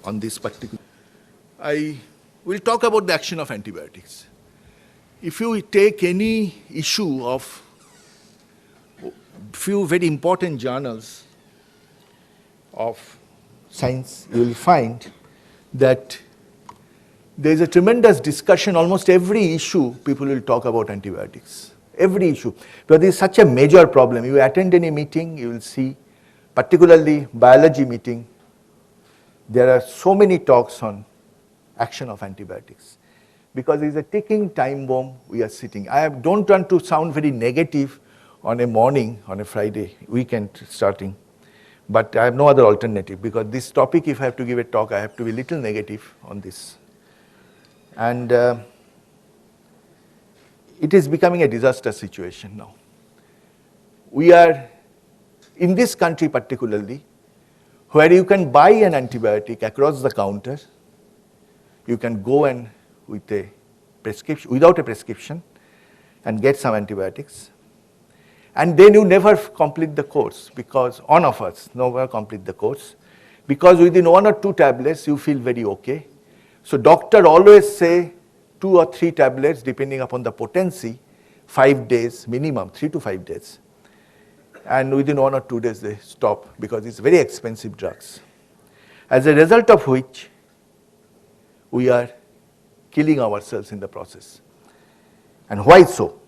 on this particular. I will talk about the action of antibiotics. If you take any issue of few very important journals of science, you will find that there is a tremendous discussion. Almost every issue people will talk about antibiotics. Every issue. Because it is such a major problem. You attend any meeting, you will see, particularly biology meeting, there are so many talks on action of antibiotics. Because it is a ticking time bomb we are sitting. I don't want to sound very negative on a morning, on a Friday, weekend starting. But I have no other alternative, because this topic, if I have to give a talk, I have to be a little negative on this. And it is becoming a disaster situation now. We are, in this country particularly, where you can buy an antibiotic across the counter, you can go and with a prescription, without a prescription, and get some antibiotics. And then you never complete the course, because all of us never complete the course, because within 1 or 2 tablets you feel very okay. So doctor always say 2 or 3 tablets depending upon the potency, 5 days minimum, 3 to 5 days. And within 1 or 2 days they stop, because it's very expensive drugs. As a result of which, we are killing ourselves in the process. And why so?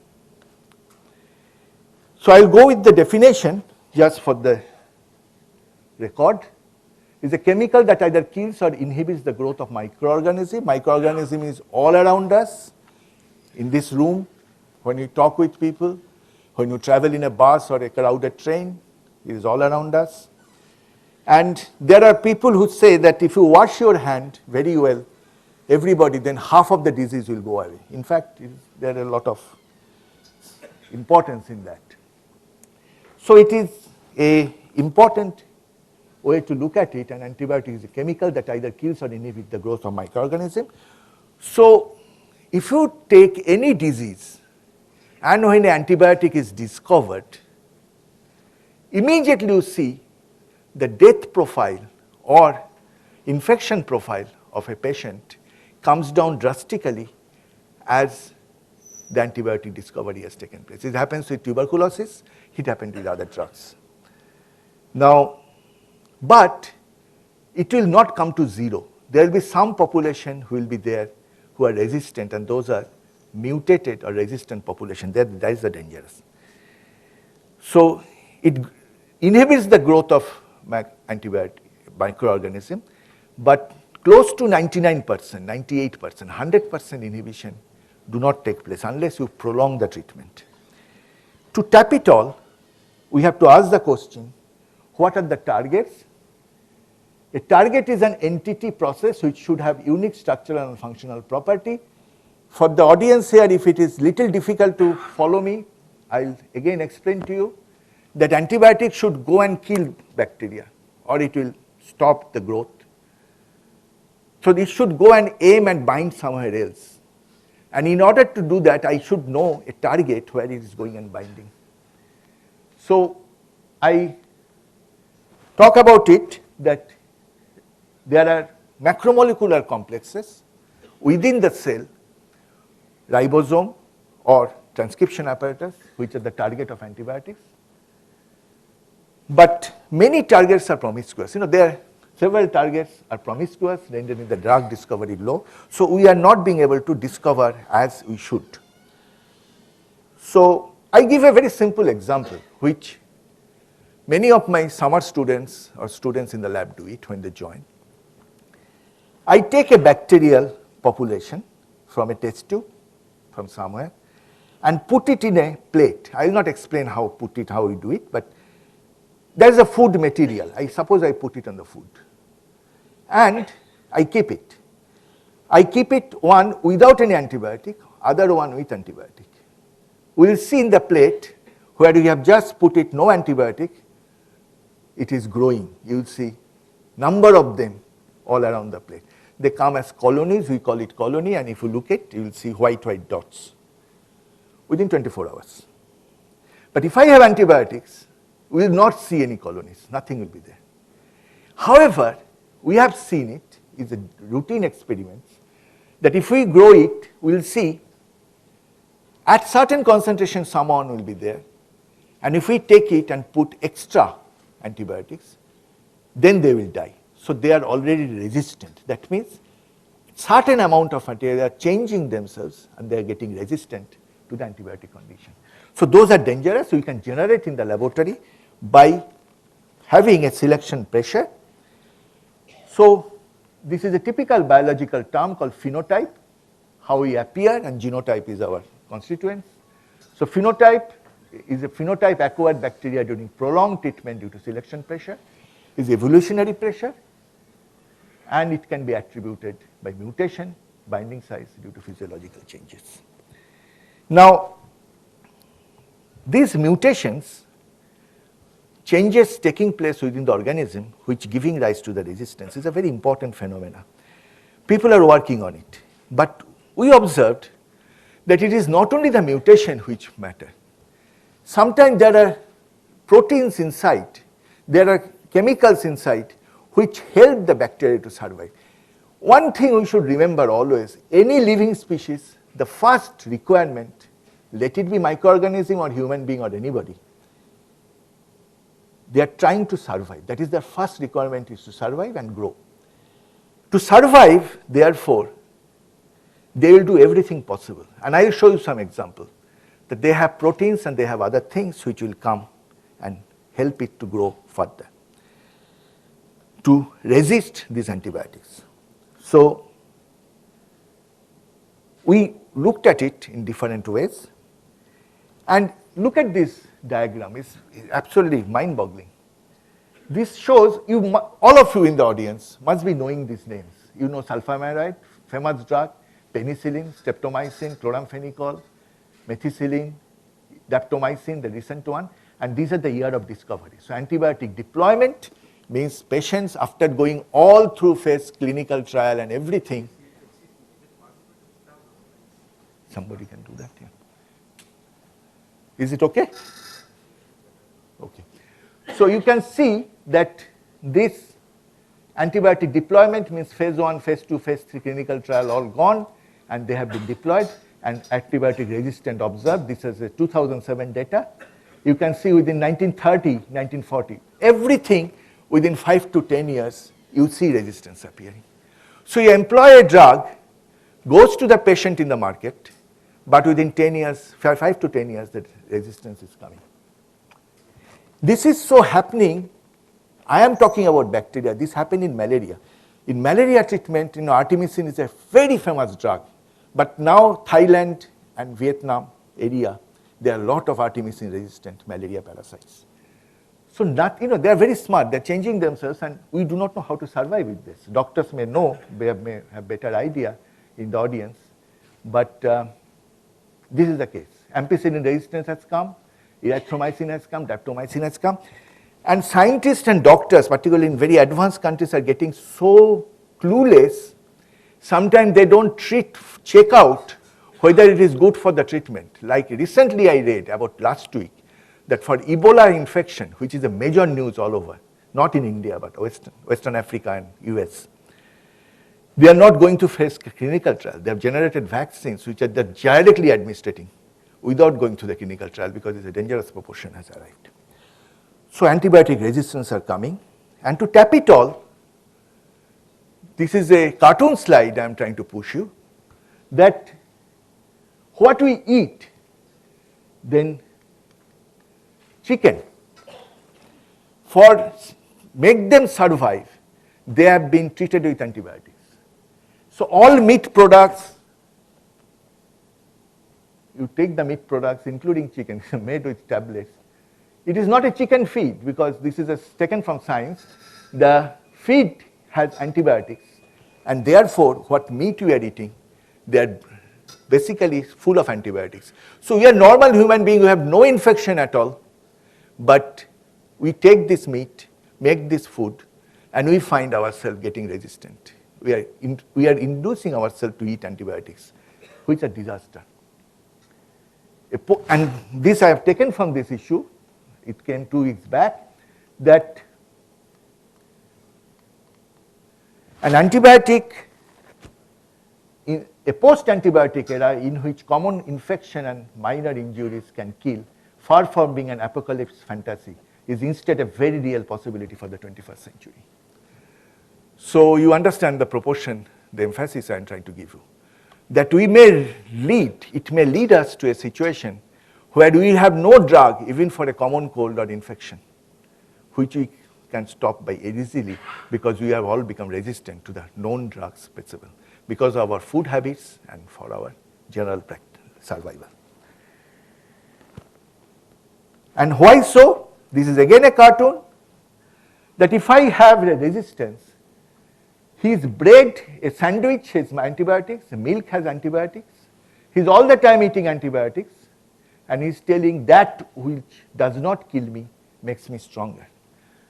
So I'll go with the definition just for the record. Is a chemical that either kills or inhibits the growth of microorganism. Microorganism is all around us, in this room, when you talk with people, when you travel in a bus or a crowded train, it is all around us. And there are people who say that if you wash your hand very well, everybody, then half of the disease will go away. In fact, there are a lot of importance in that. So it is an important way to look at it. An antibiotic is a chemical that either kills or inhibits the growth of microorganism. So if you take any disease, and when an antibiotic is discovered, immediately you see the death profile or infection profile of a patient comes down drastically as the antibiotic discovery has taken place. It happens with tuberculosis, it happened with other drugs. Now, but it will not come to zero. There will be some population who will be there who are resistant, and those are mutated or resistant population. That is the dangerous. So it inhibits the growth of microorganism, but close to 99%, 98%, 100% inhibition do not take place unless you prolong the treatment. To tap it all, we have to ask the question, what are the targets? A target is an entity process which should have unique structural and functional property. For the audience here, if it is little difficult to follow me, I'll again explain to you that antibiotics should go and kill bacteria, or it will stop the growth. So it should go and aim and bind somewhere else. And in order to do that, I should know a target where it is going and binding. So I talk about it that there are macromolecular complexes within the cell, ribosome or transcription apparatus, which are the target of antibiotics. But many targets are promiscuous. There are several targets are promiscuous, rendering the drug discovery low. So we are not being able to discover as we should. So I give a very simple example, which many of my summer students or students in the lab do it when they join. I take a bacterial population from a test tube, from somewhere, and put it in a plate. I will not explain how we do it, but there is a food material. I suppose I put it on the food. And I keep it. I keep it one without any antibiotic, other one with antibiotic. We will see in the plate where we have just put it no antibiotic, it is growing. You will see number of them all around the plate. They come as colonies, we call it colony, and if you look at it, you will see white dots within 24 hours. But if I have antibiotics, we will not see any colonies, nothing will be there. However, we have seen it is a routine experiment, that if we grow it, we'll see at certain concentration someone will be there, and if we take it and put extra antibiotics, then they will die. So they are already resistant. That means certain amount of bacteria are changing themselves and they are getting resistant to the antibiotic condition. So those are dangerous. We can generate in the laboratory by having a selection pressure. So this is a typical biological term called phenotype, how we appear, and genotype is our constituents. So phenotype is a phenotype acquired bacteria during prolonged treatment due to selection pressure, is evolutionary pressure, and it can be attributed by mutation, binding size due to physiological changes. Now, these mutations, changes taking place within the organism which giving rise to the resistance is a very important phenomena. People are working on it, but we observed that it is not only the mutation which matter. Sometimes there are proteins inside, there are chemicals inside which help the bacteria to survive. One thing we should remember always, any living species, the first requirement, let it be microorganism or human being or anybody, they are trying to survive. That is their first requirement, is to survive and grow. To survive, therefore, they will do everything possible. And I will show you some example, that they have proteins and they have other things which will come and help it to grow further, to resist these antibiotics. So we looked at it in different ways, and look at this diagram, it's absolutely mind-boggling. This shows you, all of you in the audience must be knowing these names. You know sulfamide, famous drug, penicillin, streptomycin, chloramphenicol, methicillin, daptomycin, the recent one, and these are the year of discovery. So antibiotic deployment means patients, after going all through phase clinical trial and everything, somebody can do that here. Is it okay? Okay. So you can see that this antibiotic deployment means phase 1, phase 2, phase 3 clinical trial all gone, and they have been deployed, and antibiotic resistant observed. This is a 2007 data. You can see within 1930, 1940, everything within 5 to 10 years, you see resistance appearing. So you employ a drug, goes to the patient in the market, but within 10 years, 5 to 10 years, that resistance is coming. This is so happening. I am talking about bacteria. This happened in malaria. In malaria treatment, artemisinin is a very famous drug. But now Thailand and Vietnam area, there are a lot of artemisinin resistant malaria parasites. So they are very smart. They're changing themselves, and we do not know how to survive with this. Doctors may know, they may have better idea in the audience, but this is the case. Ampicillin resistance has come, erythromycin has come, daptomycin has come, and scientists and doctors, particularly in very advanced countries, are getting so clueless. Sometimes they don't check out whether it is good for the treatment. Like recently I read about last week that for Ebola infection, which is a major news all over, not in India but Western Africa and US, they are not going to face clinical trial. They have generated vaccines which are directly administering without going to the clinical trial because it's a dangerous proportion has arrived. So antibiotic resistance are coming, and to tap it all, this is a cartoon slide I am trying to push you, that what we eat, then chicken, for make them survive, they have been treated with antibiotics. So all meat products, you take the meat products, including chicken, made with tablets. It is not a chicken feed because this is taken from science. The feed has antibiotics, and therefore what meat we are eating, they are basically full of antibiotics. So we are normal human beings who have no infection at all, but we take this meat, make this food, and we find ourselves getting resistant. We are inducing ourselves to eat antibiotics, which is a disaster. And this I have taken from this issue. It came 2 weeks back, that An antibiotic, in a post-antibiotic era in which common infection and minor injuries can kill, far from being an apocalypse fantasy, is instead a very real possibility for the 21st century. So you understand the proportion, the emphasis I am trying to give you. That it may lead us to a situation where we have no drug even for a common cold or infection, which we can stop by easily because we have all become resistant to the known drugs principle because of our food habits and for our general survival. And why so? This is again a cartoon, that if I have a resistance, his bread, a sandwich has antibiotics, milk has antibiotics, he's all the time eating antibiotics, and he's telling that which does not kill me makes me stronger.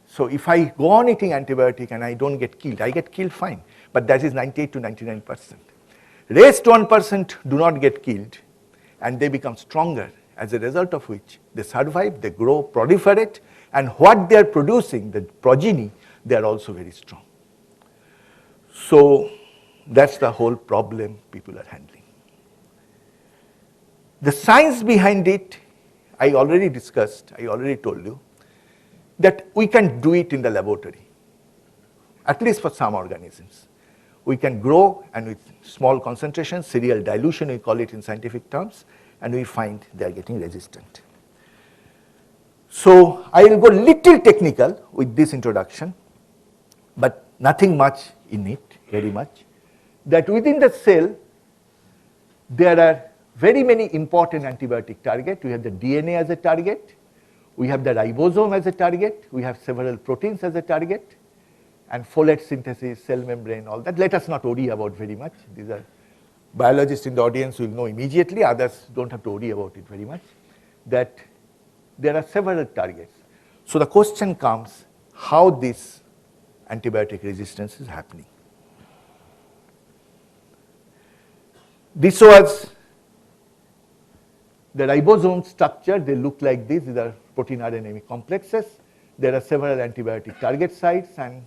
So if I go on eating antibiotic and I don't get killed, I get killed fine, but that is 98 to 99%. Rest 1% do not get killed, and they become stronger, as a result of which they survive, they grow, proliferate, and what they are producing, the progeny, they are also very strong. So that's the whole problem people are handling. The science behind it, I already discussed, I already told you, that we can do it in the laboratory, at least for some organisms. We can grow, and with small concentrations, serial dilution we call it in scientific terms, and we find they are getting resistant. So I will go little technical with this introduction, but nothing much in it, very much, that within the cell there are very many important antibiotic targets. We have the DNA as a target, we have the ribosome as a target, we have several proteins as a target, and folate synthesis, cell membrane, all that. Let us not worry about very much. These are biologists in the audience will know immediately, others don't have to worry about it very much, that there are several targets. So the question comes, how this antibiotic resistance is happening. This was the ribosome structure. They look like this. These are protein RNA complexes. There are several antibiotic target sites, and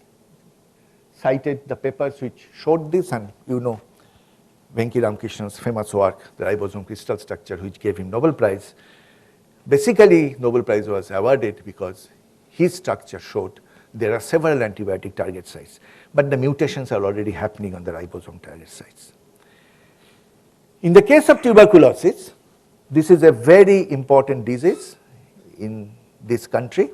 cited the papers which showed this, and you know Venki Ramakrishnan's famous work, the ribosome crystal structure, which gave him Nobel Prize. Basically, Nobel Prize was awarded because his structure showed there are several antibiotic target sites, but the mutations are already happening on the ribosome target sites. In the case of tuberculosis, this is a very important disease in this country.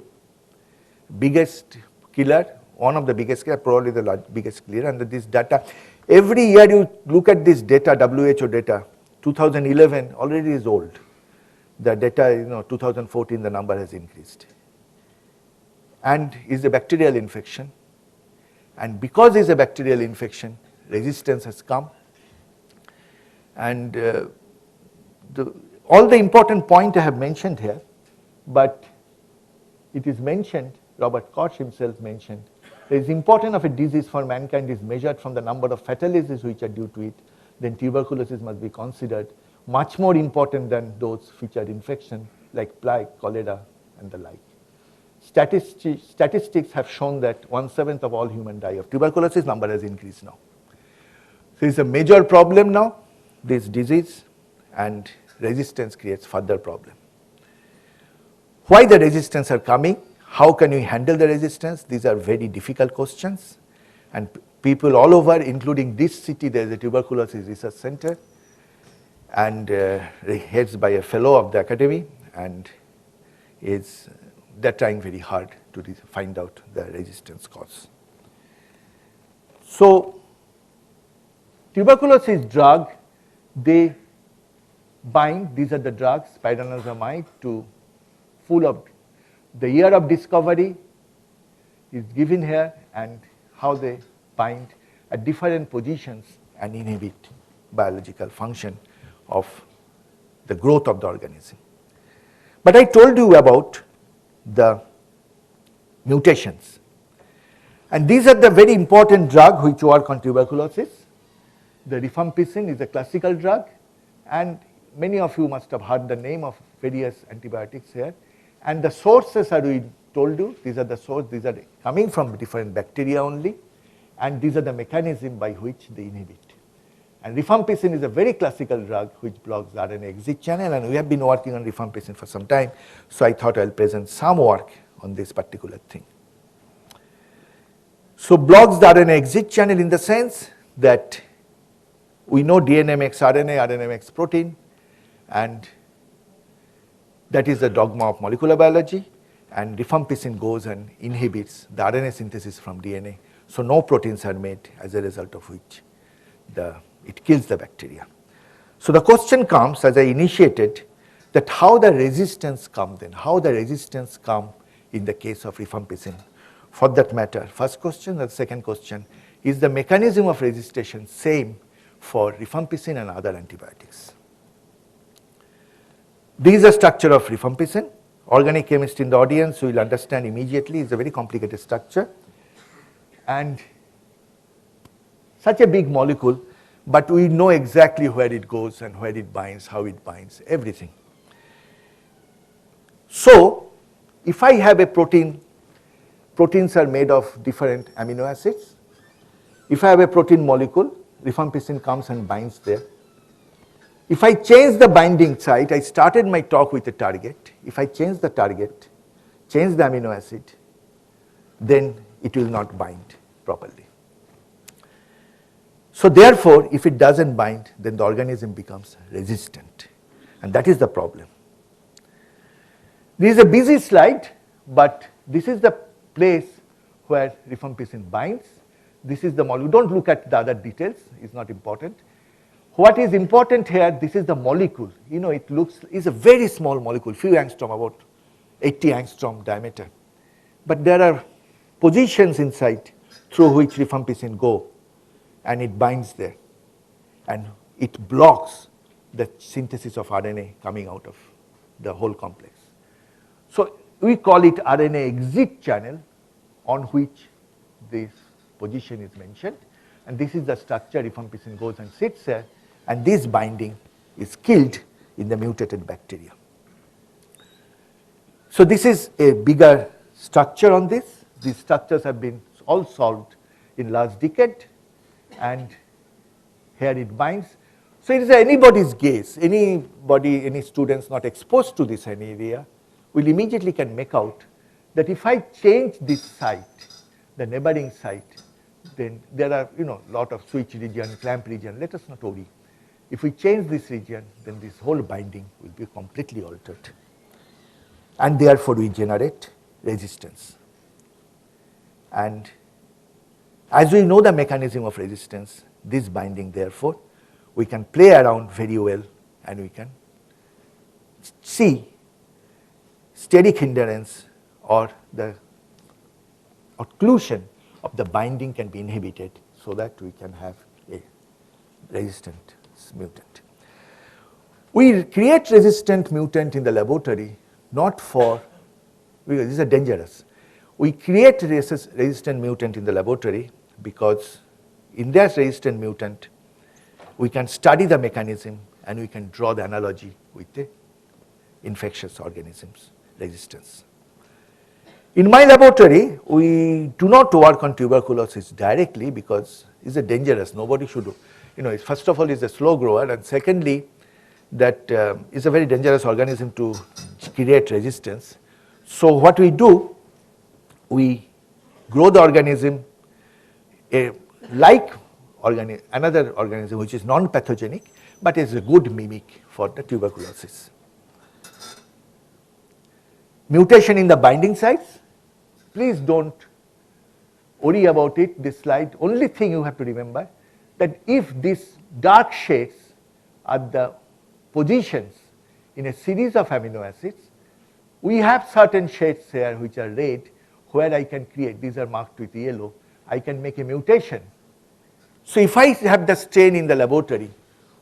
Biggest killer, one of the biggest killer, probably the biggest killer, and this data, every year you look at this data, WHO data, 2011 already is old. The data, 2014 the number has increased. And is a bacterial infection, and because it's a bacterial infection, resistance has come. And all the important point I have mentioned here, but it is mentioned, Robert Koch himself mentioned, the importance of a disease for mankind is measured from the number of fatalities which are due to it, then tuberculosis must be considered much more important than those featured infection like plague, cholera, and the like. Statistics have shown that 1/7 of all humans die of tuberculosis. Number has increased now. So it's a major problem now, this disease, and resistance creates further problem. Why the resistance are coming? How can we handle the resistance? These are very difficult questions, and people all over, including this city, there is a tuberculosis research center, and headed by a fellow of the academy, and they're trying very hard to find out the resistance cause. So tuberculosis drug, they bind, these are the drugs, spironolactone, to full of the year of discovery is given here, and how they bind at different positions and inhibit biological function of the growth of the organism. But I told you about the mutations, and these are the very important drug which work on tuberculosis. The rifampicin is a classical drug, and many of you must have heard the name of various antibiotics here. And the sources are, we told you, these are the sources, these are coming from different bacteria only, and these are the mechanism by which they inhibit. And rifampicin is a very classical drug which blocks the RNA exit channel, and we have been working on rifampicin for some time, so I thought I'll present some work on this particular thing. So blocks the RNA exit channel in the sense that we know DNA makes RNA, RNA makes protein, and that is the dogma of molecular biology, and rifampicin goes and inhibits the RNA synthesis from DNA, so no proteins are made, as a result of which it kills the bacteria. So the question comes, as I initiated, that how the resistance come then, how the resistance come in the case of rifampicin. For that matter, first question and second question, is the mechanism of resistance same for rifampicin and other antibiotics? This is the structure of rifampicin. Organic chemist in the audience will understand immediately, it's a very complicated structure. And such a big molecule, but we know exactly where it goes and where it binds, how it binds, everything. So, if I have a protein, proteins are made of different amino acids. If I have a protein molecule, rifampicin comes and binds there. If I change the binding site, I started my talk with a target. If I change the target, change the amino acid, then it will not bind properly. So therefore, if it doesn't bind, then the organism becomes resistant, and that is the problem. This is a busy slide, but this is the place where rifampicin binds. This is the molecule. Don't look at the other details, it's not important. What is important here, this is the molecule. You know, it looks, it's a very small molecule, few angstrom, about 80 angstrom diameter. But there are positions inside through which rifampicin go, and it binds there, and it blocks the synthesis of RNA coming out of the whole complex. So we call it RNA exit channel on which this position is mentioned, and this is the structure. Rifampicin goes and sits there, and this binding is killed in the mutated bacteria. So this is a bigger structure on this. These structures have been all solved in last decade, and here it binds. So it is anybody's guess. Anybody, any students not exposed to this area will immediately can make out that if I change this site, the neighboring site, then there are lot of switch region, clamp region. Let us not worry. If we change this region, then this whole binding will be completely altered, and therefore we generate resistance. And as we know the mechanism of resistance, this binding, therefore, we can play around very well, and we can see steric hindrance or the occlusion of the binding can be inhibited, so that we can have a resistant mutant. We create resistant mutant in the laboratory not for, because these are dangerous. We create resistant mutant in the laboratory because in that resistant mutant, we can study the mechanism and we can draw the analogy with the infectious organisms resistance. In my laboratory, we do not work on tuberculosis directly because it's a dangerous, nobody should, first of all, it's a slow grower, and secondly, that is a very dangerous organism to create resistance. So what we do, we grow the organism like another organism which is non-pathogenic, but is a good mimic for the tuberculosis. Mutation in the binding sites, please don't worry about it, this slide. Only thing you have to remember, that if these dark shades are the positions in a series of amino acids, we have certain shades here which are red, where I can create, these are marked with yellow, I can make a mutation. So if I have the strain in the laboratory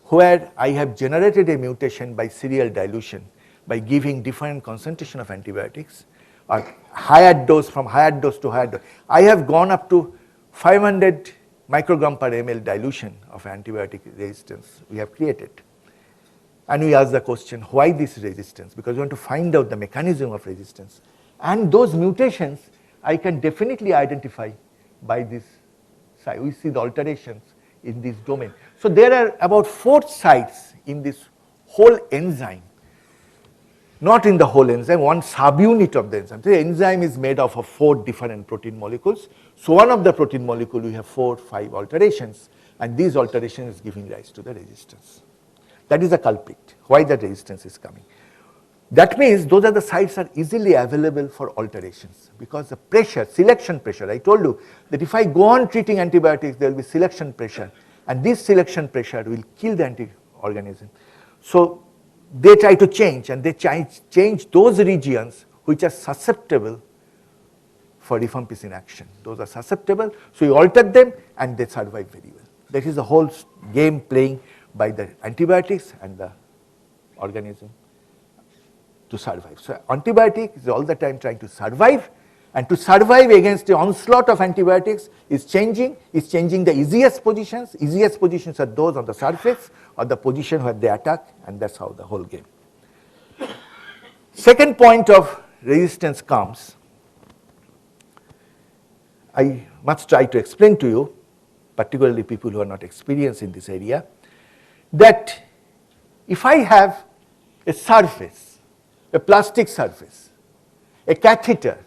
where I have generated a mutation by serial dilution, by giving different concentration of antibiotics, or higher dose, from higher dose to higher dose, I have gone up to 500 microgram per ml dilution of antibiotic resistance we have created. And we ask the question, why this resistance? Because we want to find out the mechanism of resistance. And those mutations I can definitely identify by this side. We see the alterations in this domain. So there are about 4 sites in this whole enzyme. Not in the whole enzyme, one subunit of the enzyme. The enzyme is made up of 4 different protein molecules. So one of the protein molecule, we have 4, 5 alterations, and these alterations is giving rise to the resistance. That is the culprit, why the resistance is coming. That means those are the sites are easily available for alterations, because the pressure, selection pressure, I told you that if I go on treating antibiotics, there will be selection pressure, and this selection pressure will kill the organism. So they try to change, and they change those regions which are susceptible for rifampicin action. Those are susceptible, so you alter them and they survive very well. That is the whole game playing by the antibiotics and the organism to survive. So antibiotic is all the time trying to survive, and to survive against the onslaught of antibiotics is changing the easiest positions. Easiest positions are those on the surface or the position where they attack, and that's how the whole game. Second point of resistance comes, I must try to explain to you, particularly people who are not experienced in this area, that if I have a surface, a plastic surface, a catheter,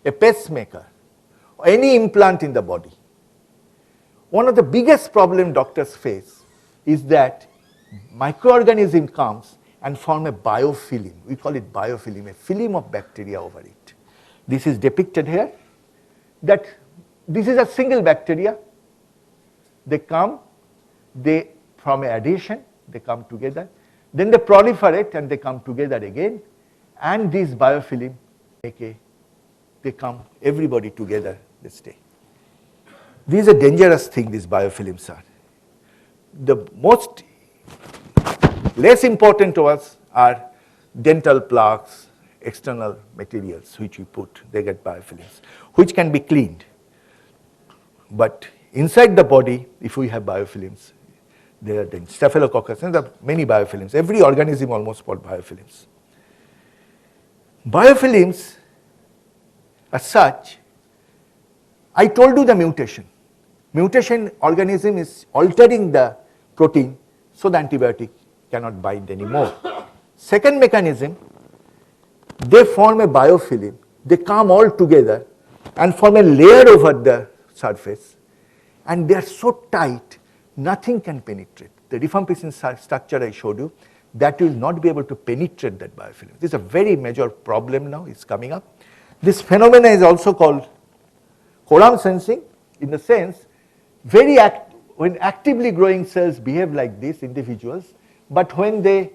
a pacemaker, or any implant in the body, one of the biggest problems doctors face is that microorganism comes and form a biofilm. We call it biofilm, a film of bacteria over it. This is depicted here, that this is a single bacteria. They come, they from an adhesion, they come together, then they proliferate and they come together again, and this biofilm they come, everybody together, they stay. This is a dangerous thing, these biofilms are. The most less important to us are dental plaques, external materials which we put, they get biofilms, which can be cleaned. But inside the body, if we have biofilms, there are staphylococcus, and there are many biofilms. Every organism almost got biofilms. Biofilms as such, I told you the mutation. Mutation organism is altering the protein so the antibiotic cannot bind anymore. Second mechanism, they form a biofilm, they come all together and form a layer over the surface, and they are so tight, nothing can penetrate. The rifampicin structure I showed you, that will not be able to penetrate that biofilm. This is a very major problem now, it's coming up. This phenomena is also called quorum sensing, in the sense, when actively growing cells behave like this, individuals, but when they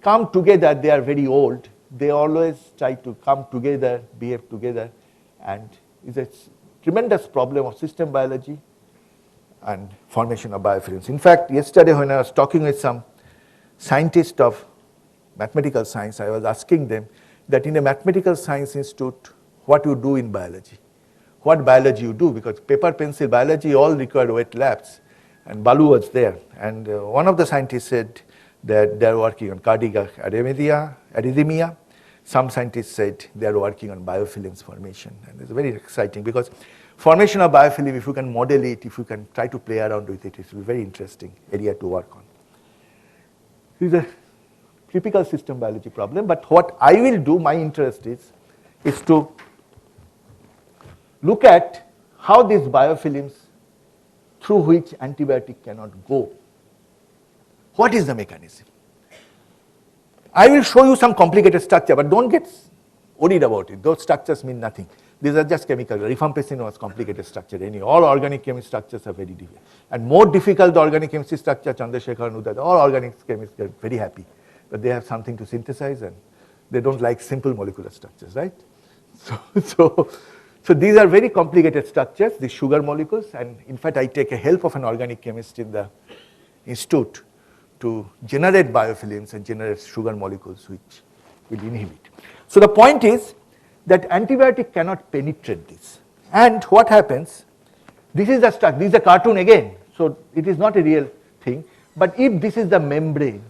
come together, they are very old, they always try to come together, behave together, and it's a tremendous problem of system biology and formation of biofilms. In fact, yesterday when I was talking with some scientists of mathematical science, I was asking them that in a mathematical science institute, what you do in biology? What biology you do? Because paper, pencil, biology all required wet labs, and Balu was there. And one of the scientists said that they are working on cardiac arrhythmia. Some scientists said they are working on biofilms formation, and it's very exciting because formation of biofilm, if you can model it, if you can try to play around with it, it will be a very interesting area to work on. This is a typical system biology problem, but what I will do, my interest is to look at how these biofilms through which antibiotic cannot go. What is the mechanism? I will show you some complicated structure, but don't get worried about it. Those structures mean nothing. These are just chemical. Rifampicin was complicated structure. All organic chemistry structures are very difficult. And more difficult the organic chemistry structure, Chandrasekhar and Uday, all organic chemists are very happy that they have something to synthesize, and they don't like simple molecular structures, right? So these are very complicated structures, these sugar molecules, and in fact I take a help of an organic chemist in the institute to generate biofilms and generate sugar molecules which will inhibit. So the point is that antibiotic cannot penetrate this. And what happens, this is the structure, this is a cartoon again, so it is not a real thing, but if this is the membrane,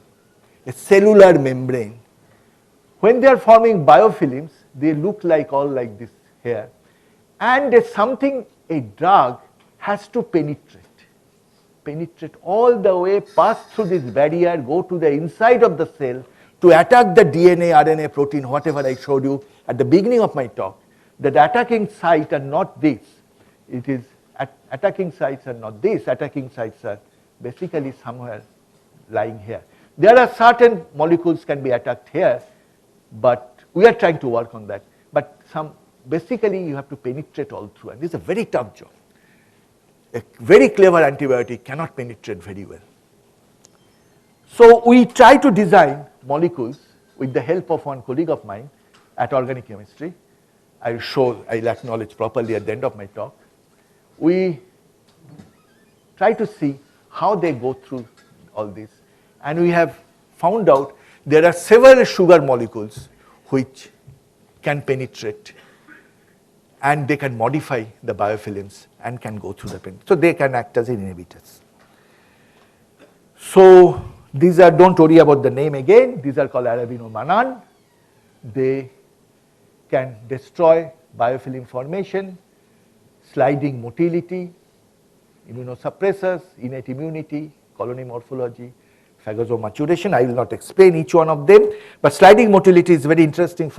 a cellular membrane, when they are forming biofilms, they look like all like this here. And there's something, a drug has to penetrate all the way, pass through this barrier, go to the inside of the cell to attack the DNA, RNA, protein, whatever I showed you at the beginning of my talk. That the attacking sites are not this. It is attacking sites are not this. Attacking sites are basically somewhere lying here. There are certain molecules can be attacked here, but we are trying to work on that. But basically you have to penetrate all through, and this is a very tough job. A very clever antibiotic cannot penetrate very well. So we try to design molecules with the help of one colleague of mine at organic chemistry. I'll acknowledge properly at the end of my talk. We try to see how they go through all this. And we have found out there are several sugar molecules which can penetrate, and they can modify the biofilms and can go through the penetrate. So they can act as inhibitors. So these are, don't worry about the name again, these are called arabinomannan. They can destroy biofilm formation, sliding motility, immunosuppressors, innate immunity, colony morphology, phagosome maturation. I will not explain each one of them, but sliding motility is very interesting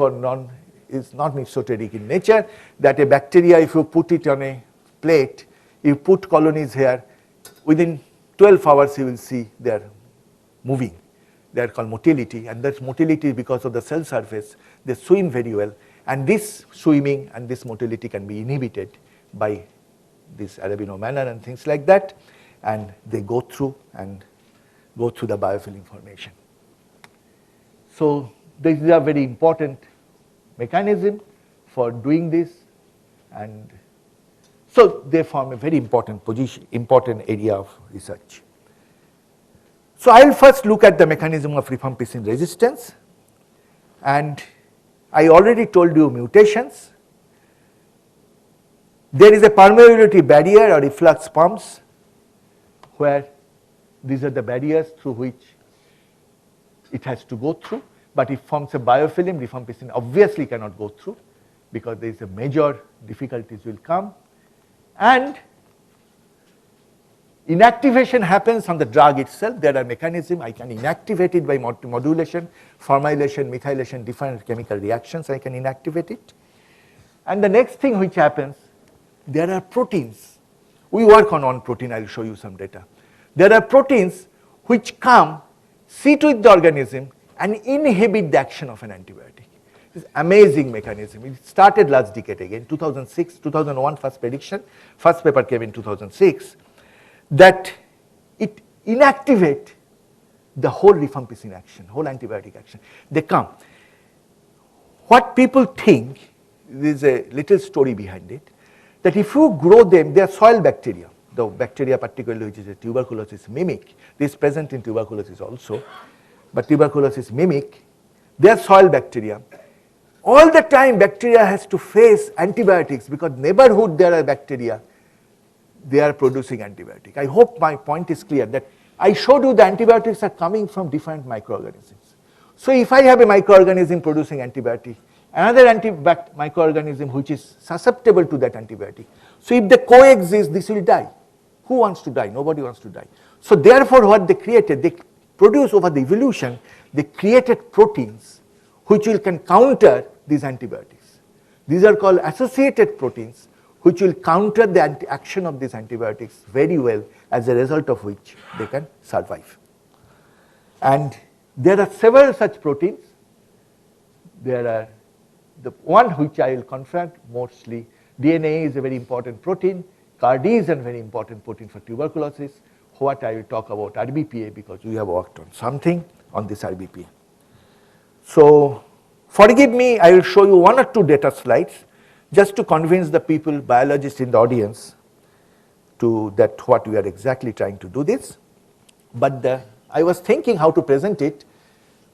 is not mesoteric in nature, that a bacteria, if you put it on a plate, you put colonies here, within 12 hours you will see they are moving. They are called motility, and that motility is because of the cell surface. They swim very well, and this swimming and this motility can be inhibited by this arabinomannan and things like that, and they go through the biofilm formation. So these are very important mechanism for doing this, and so they form a very important area of research. So I will first look at the mechanism of rifampicin resistance, and I already told you mutations. There is a permeability barrier or efflux pumps, where these are the barriers through which it has to go through, but it forms a biofilm. Rifampicin obviously cannot go through because there is a major difficulties will come, and inactivation happens on the drug itself. There are mechanisms. I can inactivate it by modulation, formylation, methylation, different chemical reactions. I can inactivate it. And the next thing which happens, there are proteins. We work on one protein. I'll show you some data. There are proteins which come, sit with the organism, and inhibit the action of an antibiotic. This amazing mechanism. It started last decade again, 2006, 2001 first prediction. First paper came in 2006. That it inactivate the whole rifampicin action, whole antibiotic action. They come. What people think, there's a little story behind it, that if you grow them, they are soil bacteria. The bacteria particularly which is a tuberculosis mimic, this is present in tuberculosis also, but tuberculosis mimic, they are soil bacteria. All the time bacteria has to face antibiotics because neighborhood there are bacteria, they are producing antibiotic. I hope my point is clear, that I showed you the antibiotics are coming from different microorganisms. So if I have a microorganism producing antibiotic, another microorganism which is susceptible to that antibiotic, so if they coexist, this will die. Who wants to die? Nobody wants to die. So therefore what they created, they produced over the evolution, they created proteins which can counter these antibiotics. These are called associated proteins which will counter the action of these antibiotics very well, as a result of which they can survive. And there are several such proteins. There are the one which I will confront mostly. DNA is a very important protein. CARD is a very important protein for tuberculosis. What I will talk about RBPA, because we have worked on something on this RBPA. So forgive me, I will show you one or two data slides just to convince the people, biologists in the audience, to that what we are exactly trying to do this. But I was thinking how to present it.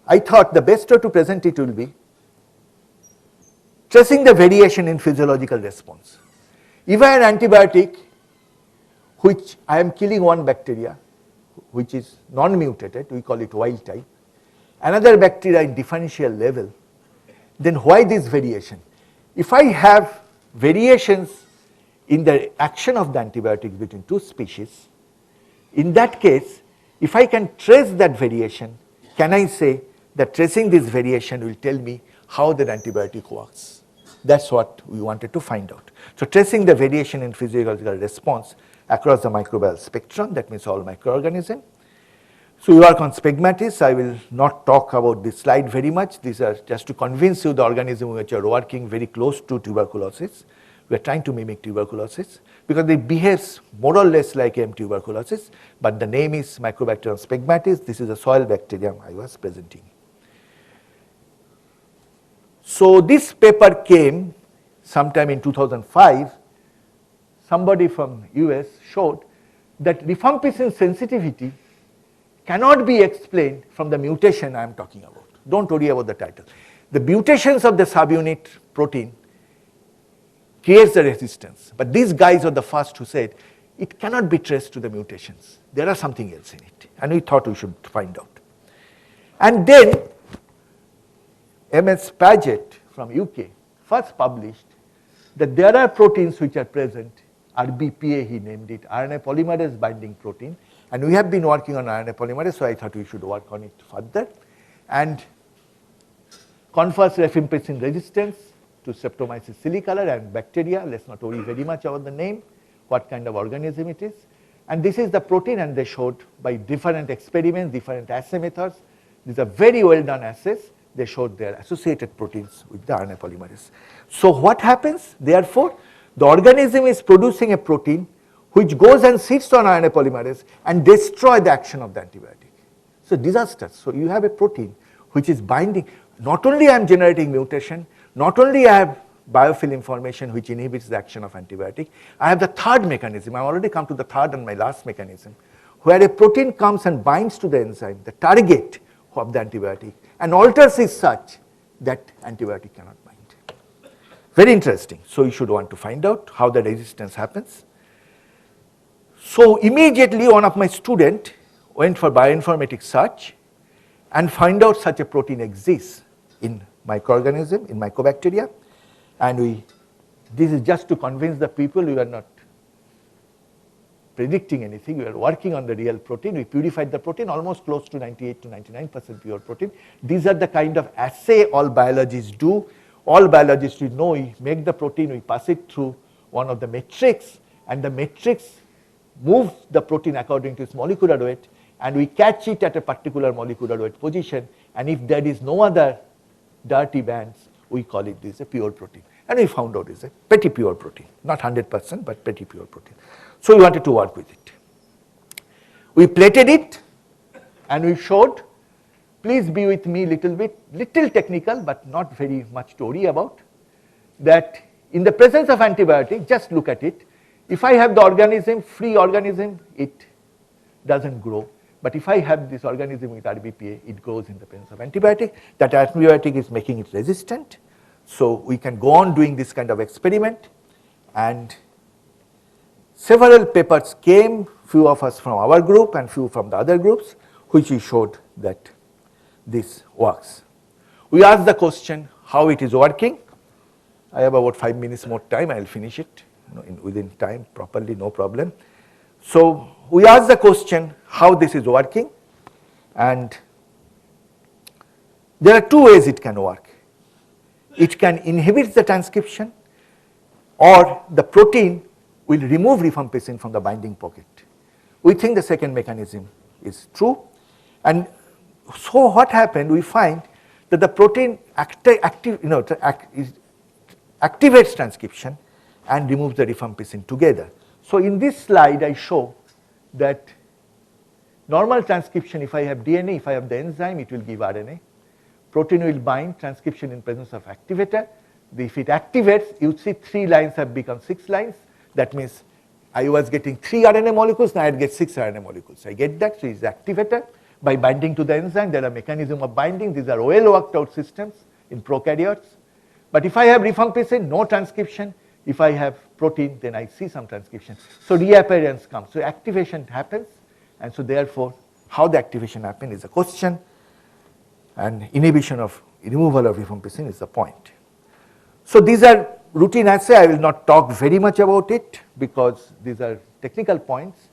I thought the best way to present it will be tracing the variation in physiological response. If I have an antibiotic which I am killing one bacteria, which is non-mutated, we call it wild type, another bacteria in differential level, then why this variation? If I have variations in the action of the antibiotics between two species. In that case, if I can trace that variation, can I say that tracing this variation will tell me how that antibiotic works? That's what we wanted to find out. So tracing the variation in physiological response across the microbial spectrum, that means all microorganisms. So we work on sphygmatids. I will not talk about this slide very much. These are just to convince you the organisms which are working very close to tuberculosis. We are trying to mimic tuberculosis because it behaves more or less like M. tuberculosis, but the name is Mycobacterium sphygmatids. This is a soil bacterium I was presenting. So this paper came sometime in 2005. Somebody from US showed that rifampicin sensitivity cannot be explained from the mutation I am talking about. Don't worry about the title. The mutations of the subunit protein creates the resistance. But these guys are the first who said it cannot be traced to the mutations. There are something else in it. And we thought we should find out. And then MS Paget from UK first published that there are proteins which are present, RBPA he named it, RNA polymerase binding protein. And we have been working on RNA polymerase, so I thought we should work on it further. And confers rifampicin resistance to Streptomyces silicolor and bacteria. Let's not worry very much about the name, what kind of organism it is. And this is the protein, and they showed by different experiments, different assay methods. These are very well done assays. They showed their associated proteins with the RNA polymerase. So what happens? Therefore, the organism is producing a protein which goes and sits on RNA polymerase and destroy the action of the antibiotic. So disaster. So you have a protein which is binding. Not only I am generating mutation, not only I have biofilm information which inhibits the action of antibiotic, I have the third mechanism. I have already come to the third and my last mechanism, where a protein comes and binds to the enzyme, the target of the antibiotic, and alters it such that antibiotic cannot bind. Very interesting. So you should want to find out how the resistance happens. So immediately one of my students went for bioinformatics search and find out such a protein exists in microorganism, in mycobacteria. And this is just to convince the people we are not predicting anything. We are working on the real protein. We purified the protein, almost close to 98 to 99% pure protein. These are the kind of assay all biologists do. All biologists we know, we make the protein, we pass it through one of the matrix, and the matrix moves the protein according to its molecular weight, and we catch it at a particular molecular weight position, and if there is no other dirty bands, we call it this a pure protein. And we found out it's a pretty pure protein, not 100%, but pretty pure protein. So we wanted to work with it. We plated it, and we showed, please be with me little technical, but not very much to worry about, that in the presence of antibiotic, just look at it. If I have the organism, free organism, it doesn't grow. But if I have this organism with RBPA, it grows in the presence of antibiotic. That antibiotic is making it resistant. So we can go on doing this kind of experiment. And several papers came, few of us from our group and few from the other groups, which we showed that this works. We asked the question how it is working. I have about 5 minutes more time. I will finish it within time properly, no problem. So we asked the question how this is working, and there are two ways it can work. It can inhibit the transcription, or the protein will remove rifampicin from the binding pocket. We think the second mechanism is true. And so what happened, we find that the protein activates transcription and removes the rifampicin together. So in this slide I show that normal transcription, if I have DNA, if I have the enzyme, it will give RNA. Protein will bind transcription in presence of activator. If it activates, you see 3 lines have become 6 lines. That means I was getting 3 RNA molecules, now I get 6 RNA molecules. I get that, so it's activator. By binding to the enzyme, there are mechanism of binding. These are well worked out systems in prokaryotes. But if I have rifampicin, no transcription. If I have protein, then I see some transcription. So reappearance comes. So activation happens. And so therefore, how the activation happens is a question. And removal of rifampicin is the point. So these are routine assay, I will not talk very much about it because these are technical points,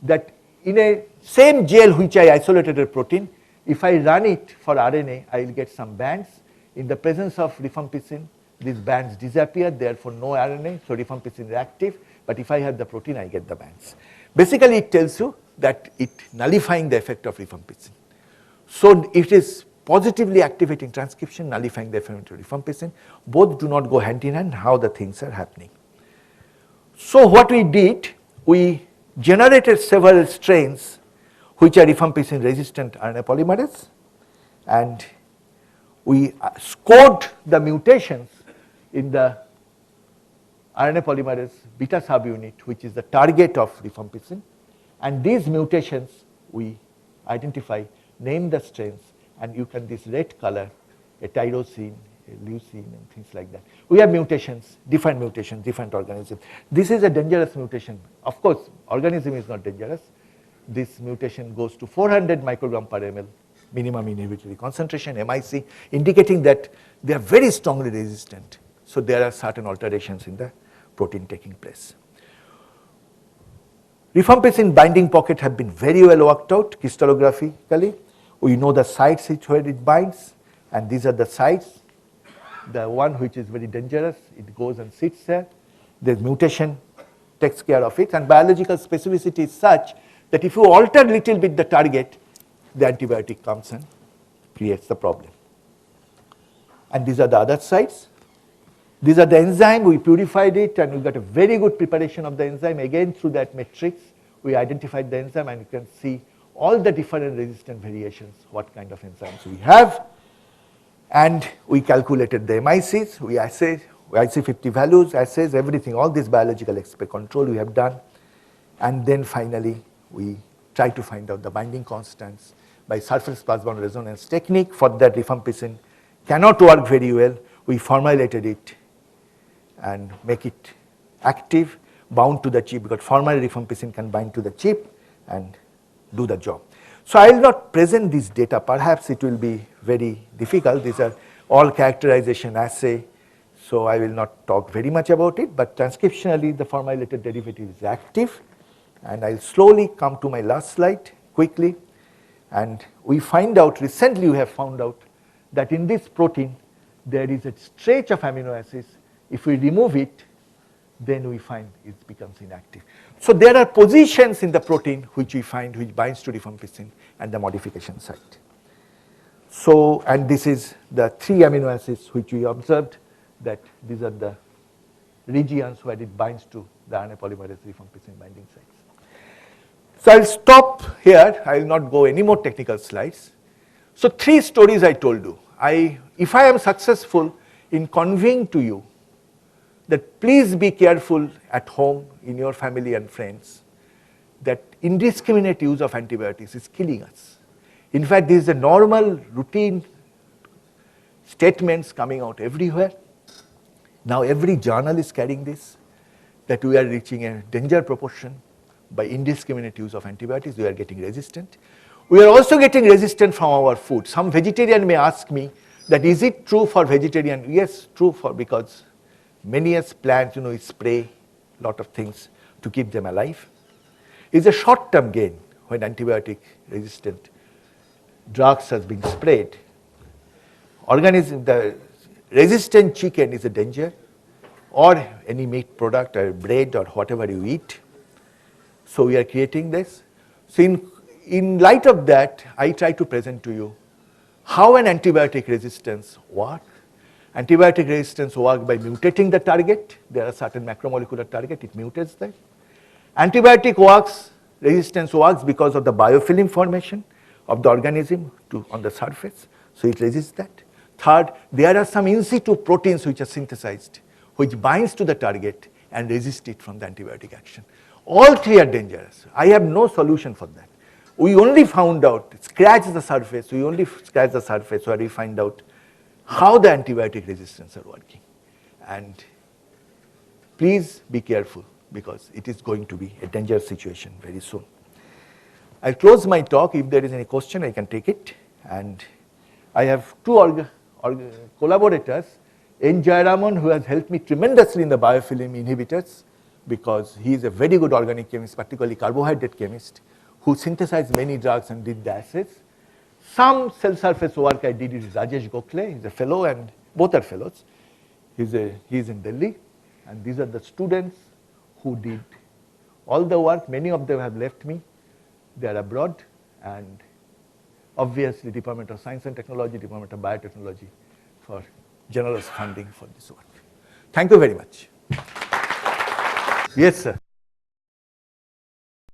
that in a same gel which I isolated a protein, if I run it for RNA, I will get some bands. In the presence of rifampicin, these bands disappear, therefore no RNA, so rifampicin is active, but if I have the protein, I get the bands. Basically, it tells you that it nullifying the effect of rifampicin. So it is positively activating transcription, nullifying the effect of rifampicin. Both do not go hand in hand, how the things are happening. So what we did, we generated several strains which are rifampicin resistant RNA polymerase, and we scored the mutations in the RNA polymerase beta subunit, which is the target of rifampicin, and these mutations we identify, name the strains, and you can, this red color, a tyrosine, a leucine, and things like that. We have mutations, different organisms. This is a dangerous mutation. Of course, organism is not dangerous. This mutation goes to 400 microgram per ml, minimum inhibitory concentration, MIC, indicating that they are very strongly resistant. So there are certain alterations in the protein taking place. Rifampicin binding pocket have been very well worked out crystallographically. We know the sites where it binds, and these are the sites. The one which is very dangerous, it goes and sits there. The mutation takes care of it, and biological specificity is such that if you alter little bit the target, the antibiotic comes and creates the problem. And these are the other sites. These are the enzyme, we purified it and we got a very good preparation of the enzyme. Again, through that matrix, we identified the enzyme, and you can see all the different resistant variations, what kind of enzymes we have. And we calculated the MICs, we assayed, IC50 values, assays, everything, all this biological aspect control we have done. And then finally, we try to find out the binding constants by surface plasmon resonance technique. For that, rifampicin cannot work very well. We formulated it and make it active, bound to the chip, because formally rifampicin can bind to the chip and do the job. So I will not present this data. Perhaps it will be very difficult. These are all characterization assay, so I will not talk very much about it, but transcriptionally the formilated derivative is active. And I'll slowly come to my last slide quickly. And we find out, recently we have found out that in this protein there is a stretch of amino acids. If we remove it, then we find it becomes inactive. So there are positions in the protein which we find which binds to rifampicin and the modification site. So, and this is the 3 amino acids which we observed, that these are the regions where it binds to the RNA polymerase rifampicin binding sites. So I'll stop here. I will not go any more technical slides. So 3 stories I told you. If I am successful in conveying to you that please be careful at home, in your family and friends, that indiscriminate use of antibiotics is killing us. In fact, this is a normal routine statements coming out everywhere. Now every journal is carrying this, that we are reaching a danger proportion. By indiscriminate use of antibiotics, we are getting resistant. We are also getting resistant from our food. Some vegetarian may ask me that is it true for vegetarian? Yes, true, for because many as plants, we spray lot of things to keep them alive. It's a short-term gain when antibiotic resistant drugs has been sprayed. Organism, the resistant chicken is a danger, or any meat product or bread or whatever you eat. So we are creating this. So in light of that, I try to present to you how an antibiotic resistance works. Antibiotic resistance works by mutating the target. There are certain macromolecular target, it mutates that. Antibiotic resistance works because of the biofilm formation of the organism on the surface, so it resists that. Third, there are some in situ proteins which are synthesized, which binds to the target and resist it from the antibiotic action. All 3 are dangerous. I have no solution for that. We only found out, scratch the surface where we find out how the antibiotic resistance are working. And please be careful, because it is going to be a dangerous situation very soon. I'll close my talk. If there is any question, I can take it. And I have 2 collaborators. N. Jayaraman, who has helped me tremendously in the biofilm inhibitors, because he is a very good organic chemist, particularly carbohydrate chemist, who synthesized many drugs and did the assays. Some cell surface work I did is Rajesh Gokhale. He's a fellow, and both are fellows. He's in Delhi, and these are the students who did all the work. Many of them have left me. They are abroad, and obviously Department of Science and Technology, Department of Biotechnology for generous funding for this work. Thank you very much. Yes, sir.